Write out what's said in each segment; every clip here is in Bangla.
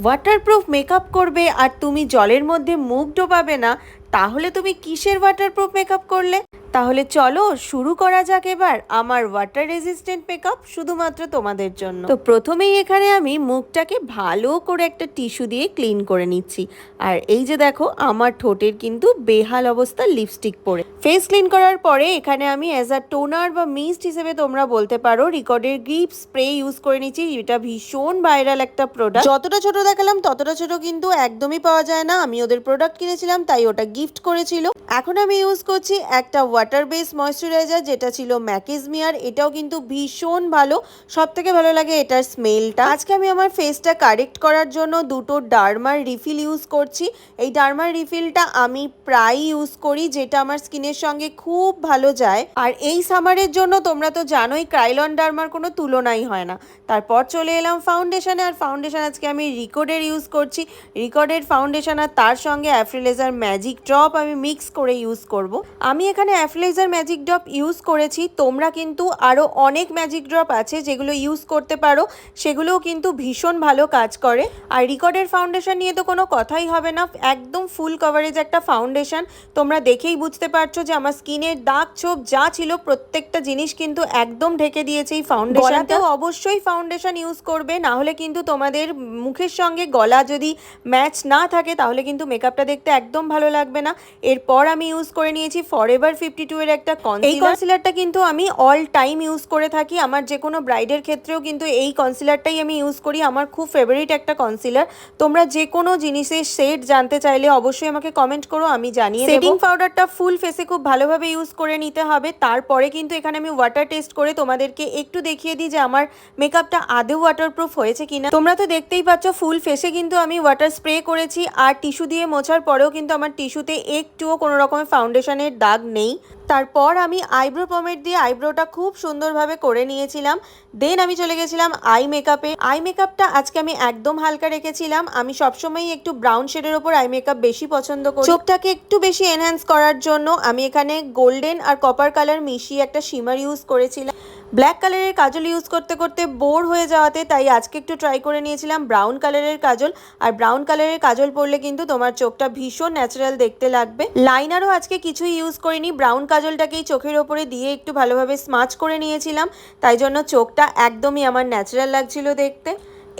ওয়াটারপ্রুফ মেকআপ করবে আর তুমি জলের মধ্যে মুখ ডোবাবে না, তাহলে তুমি কিসের ওয়াটারপ্রুফ মেকআপ করলে? তাহলে চলো শুরু করা যাক এবার আমার ওয়াটার রেজিস্ট্যান্ট মেকআপ শুধুমাত্র তোমাদের জন্য। তো প্রথমেই এখানে আমি মুখটাকে ভালো করে একটা টিস্যু দিয়ে ক্লিন করে নিচ্ছি। আর এই যে দেখো আমার ঠোঁটের কিন্তু বেহাল অবস্থা লিপস্টিক পরে। ফেস ক্লিন করার পরে এখানে আমি অ্যাজ আ টোনার বা মিস্ট হিসেবে তোমরা বলতে পারো রিকর্ডের গ্রিপ স্প্রে ইউজ করে নিচ্ছি। এটা ভীষণ ভাইরাল একটা প্রোডাক্ট। যতটা ছোট দেখালাম ততটা ছোট কিন্তু একদমই পাওয়া যায় না। আমি ওদের প্রোডাক্ট কিনেছিলাম তাই ওটা গিফট করেছিল। এখন আমি ইউজ করছি একটা ওয়াটার বেস ময়শ্চারাইজার যেটা ছিল ম্যাকিজমিয়ার। এটাও কিন্তু ভীষণ ভালো, সব থেকে ভালো লাগে এটার স্মেলটা। আজকে আমি আমার ফেসটা কারেক্ট করার জন্য দুটো ডার্মার রিফিল ইউজ করছি। এই ডার্মার রিফিলটা আমি প্রায় ইউজ করি, যেটা আমার স্কিনের সঙ্গে খুব ভালো যায়। আর এই সামারের জন্য তোমরা তো জানোই ক্রাইলন ডার্মার কোনো তুলনাই হয় না। তারপর চলে এলাম ফাউন্ডেশনে। আর ফাউন্ডেশন আজকে আমি রিকর্ডের ইউজ করছি। রিকর্ডের ফাউন্ডেশন আর তার সঙ্গে অ্যাফ্রিলেজার ম্যাজিক ড্রপ আমি মিক্স করে ইউজ করব। আমি এখানে অ্যাফ্রিলেজার ম্যাজিক ড্রপ ইউজ করেছি, তোমরা কিন্তু আরও অনেক ম্যাজিক ড্রপ আছে যেগুলো ইউজ করতে পারো, সেগুলোও কিন্তু ভীষণ ভালো কাজ করে। আর রিকর্ডের ফাউন্ডেশন নিয়ে তো কোনো কথাই হবে না, একদম ফুল কভারেজ একটা ফাউন্ডেশন। তোমরা দেখেই বুঝতে পারছো যে আমার স্কিনের দাগ ছোপ যা ছিল প্রত্যেকটা জিনিস কিন্তু একদম ঢেকে দিয়েছে এই ফাউন্ডেশনটাও। অবশ্যই ফাউন্ডেশন ইউজ করবে, না হলে কিন্তু তোমাদের মুখের সঙ্গে গলা যদি ম্যাচ না থাকে তাহলে কিন্তু মেকআপটা দেখতে একদম ভালো লাগবে না। এরপর আমি ইউজ করে নিয়েছি ফরএভার 52 এর একটা কনসিলার। এই কনসিলারটা কিন্তু আমি অল টাইম ইউজ করে থাকি, আমার যে কোনো ব্রাইডের ক্ষেত্রেও কিন্তু এই কনসিলারটাই আমি ইউজ করি। আমার খুব ফেভারিট একটা কনসিলার। তোমরা যে কোনো জিনিসের শেড জানতে চাইলে অবশ্যই আমাকে কমেন্ট করো, আমি জানিয়ে দেব। সেটিং পাউডারটা ফুল ফেসে খুব ভালোভাবে ইউজ করে নিতে হবে। তারপরে কিন্তু এখানে আমি ওয়াটার টেস্ট করে তোমাদেরকে একটু দেখিয়ে দিই যে আমার মেকআপটা আদৌ ওয়াটারপ্রুফ হয়েছে কিনা। তোমরা তো দেখতেই পাচ্ছ ফুল ফেসে কিন্তু আমি ওয়াটার স্প্রে করেছি, আর টিস্যু দিয়ে মোছার পরেও কিন্তু আমার টিস্যুতে একটুও কোনো রকমের ফাউন্ডেশনের দাগ নেই। তারপর আমি আইব্রো পমেড দিয়ে আইব্রোটা খুব সুন্দরভাবে করে নিয়েছিলাম। দেন আমি চলে গেছিলাম আই মেকআপে। আই মেকআপটা আজকে আমি একদম হালকা রেখেছিলাম। আমি সবসময় একটু ব্রাউন শেডের ওপর আই মেকআপ বেশি পছন্দ করি। চোখটাকে একটু বেশি এনহ্যান্স করার জন্য আমি এখানে গোল্ডেন আর কপার কালার মিশিয়ে একটা শিমার ইউজ করেছিলাম। ব্ল্যাক কালারের কাজল ইউজ করতে করতে বোর হয়ে যাওয়াতে তাই আজকে একটু ট্রাই করে নিয়েছিলাম ব্রাউন কালারের কাজল। আর ব্রাউন কালারের কাজল পরলে কিন্তু তোমার চোখটা ভীষণ ন্যাচারাল দেখতে লাগবে। লাইনারও আজকে কিছুই ইউজ করিনি, ব্রাউন কাজলটাকেই চোখের ওপরে দিয়ে একটু ভালোভাবে স্মাচ করে নিয়েছিলাম, তাই জন্য চোখটা একদমই আমার ন্যাচারাল লাগছিল দেখতে।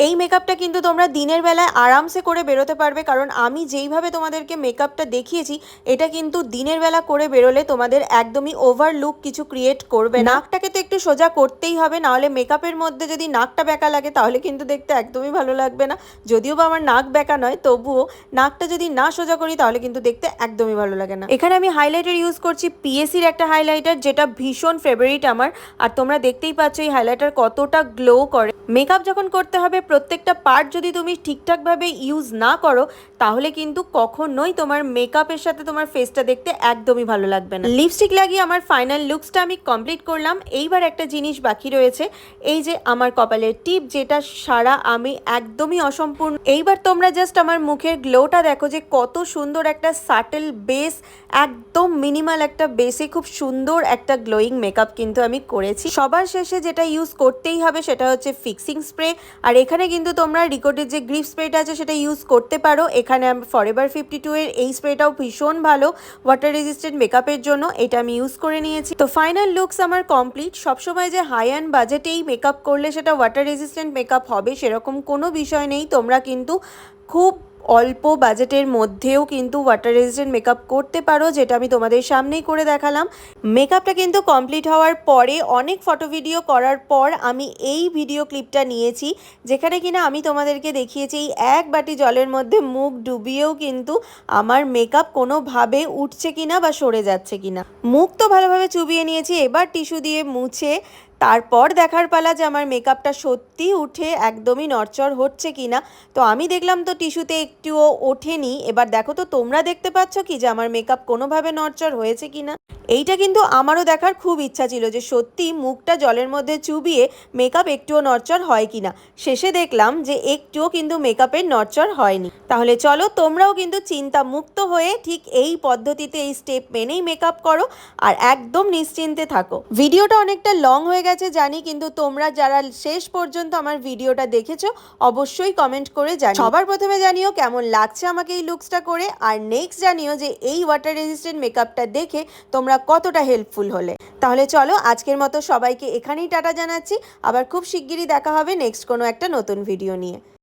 এই মেকআপটা কিন্তু তোমরা দিনের বেলায় আরামসে করে বেরোতে পারবে, কারণ আমি যেইভাবে তোমাদেরকে মেকআপটা দেখিয়েছি এটা কিন্তু দিনের বেলা করে বেরোলে তোমাদের একদমই ওভার লুক কিছু ক্রিয়েট করবে না। নাকটাকে তো একটু সোজা করতেই হবে, নাহলে মেকআপের মধ্যে যদি নাকটা বেঁকা লাগে তাহলে কিন্তু দেখতে একদমই ভালো লাগবে না। যদিও বা আমার নাক বেঁকা নয়, তবুও নাকটা যদি না সোজা করি তাহলে কিন্তু দেখতে একদমই ভালো লাগে না। এখানে আমি হাইলাইটার ইউজ করছি পিএসির একটা হাইলাইটার, যেটা ভীষণ ফেভারিট আমার। আর তোমরা দেখতেই পাচ্ছ এই হাইলাইটার কতটা গ্লো করে। মেকআপ যখন করতে হবে প্রত্যেকটা পার্ট যদি তুমি ঠিকঠাকভাবে ইউজ না করো তাহলে কিন্তু কখনোই তোমার মেকআপের সাথে তোমার ফেসটা দেখতে একদমই ভালো লাগবে না। লিপস্টিক লাগিয়ে আমার ফাইনাল লুকসটা আমি কমপ্লিট করলাম। এইবার একটা জিনিস বাকি রয়েছে, এই যে আমার কপালের টিপ, যেটা সারা আমি একদমই অসম্পূর্ণ। এইবার তোমরা জাস্ট আমার মুখের গ্লোটা দেখো যে কত সুন্দর একটা সাটেল বেস, একদম মিনিমাল একটা বেসে খুব সুন্দর একটা গ্লোয়িং মেকআপ কিন্তু আমি করেছি। সবার শেষে যেটা ইউজ করতেই হবে সেটা হচ্ছে ফিক্সিং স্প্রে। আর এখানে কিন্তু তোমরা রিকর্ডের যে গ্রিপ স্প্রেটা আছে সেটা ইউজ করতে পারো। এখানে আমি ফরএভার 52 এর এই স্প্রেটাও ভীষণ ভালো ওয়াটার রেজিস্ট্যান্ট মেকআপের জন্য, এটা আমি ইউজ করে নিয়েছি। তো ফাইনাল লুকস আমার কমপ্লিট। সবসময় যে হাই অ্যান্ড বাজেটেই মেকআপ করলে সেটা ওয়াটার রেজিস্ট্যান্ট মেকআপ হবে সেরকম কোনো বিষয় নেই। তোমরা কিন্তু খুব অল্প বাজেটের মধ্যেও কিন্তু ওয়াটার রেজিস্ট্যান্ট মেকআপ করতে পারো, যেটা আমি তোমাদের সামনেই করে দেখালাম। মেকআপটা কিন্তু কমপ্লিট হওয়ার পরে অনেক ফটো ভিডিও করার পর আমি এই ভিডিও ক্লিপটা নিয়েছি, যেখানে কিনা আমি তোমাদেরকে দেখিয়েছি এই এক বাটি জলের মধ্যে মুখ ডুবিয়েও কিন্তু আমার মেকআপ কোনোভাবে উঠছে কিনা বা সরে যাচ্ছে কিনা। মুখ তো ভালোভাবে চুবিয়ে নিয়েছি, এবার টিস্যু দিয়ে মুছে তারপর দেখার পালা যে আমার মেকআপটা সত্যি উঠে একদমই নড়চড় হচ্ছে কিনা। তো আমি দেখলাম তো টিস্যুতে একটুও ওঠেনি। এবার দেখো তো তোমরা দেখতে পাচ্ছ কি যে আমার মেকআপ কোনোভাবে নড়চড় হয়েছে কিনা। এইটা কিন্তু আমারও দেখার খুব ইচ্ছা ছিল যে সত্যি মুখটা জলের মধ্যে চুবিয়ে মেকআপ একটুও নড়চড় হয় কিনা। শেষে দেখলাম যে একটুও কিন্তু মেকআপের নড়চড় হয়নি। তাহলে চলো তোমরাও কিন্তু চিন্তা মুক্ত হয়ে ঠিক এই পদ্ধতিতে এই স্টেপ মেনেই মেকআপ করো আর একদম নিশ্চিন্তে থাকো। ভিডিওটা অনেকটা লং হয়ে গেছে জানি, কিন্তু তোমরা যারা শেষ পর্যন্ত আমার ভিডিওটা দেখেছো অবশ্যই কমেন্ট করে জানিও। সবার প্রথমে জানিও কেমন লাগছে আমাকে এই লুকসটা করে, আর নেক্সট জানিও যে এই ওয়াটার রেজিস্ট্যান্ট মেকআপটা দেখে তোমরা কতটা হেল্পফুল হলে। তাহলে চলো আজকের মতো সবাইকে এখানেই টাটা জানাচ্ছি। আবার খুব শিগগিরই দেখা হবে নেক্সট কোনো একটা নতুন ভিডিও নিয়ে।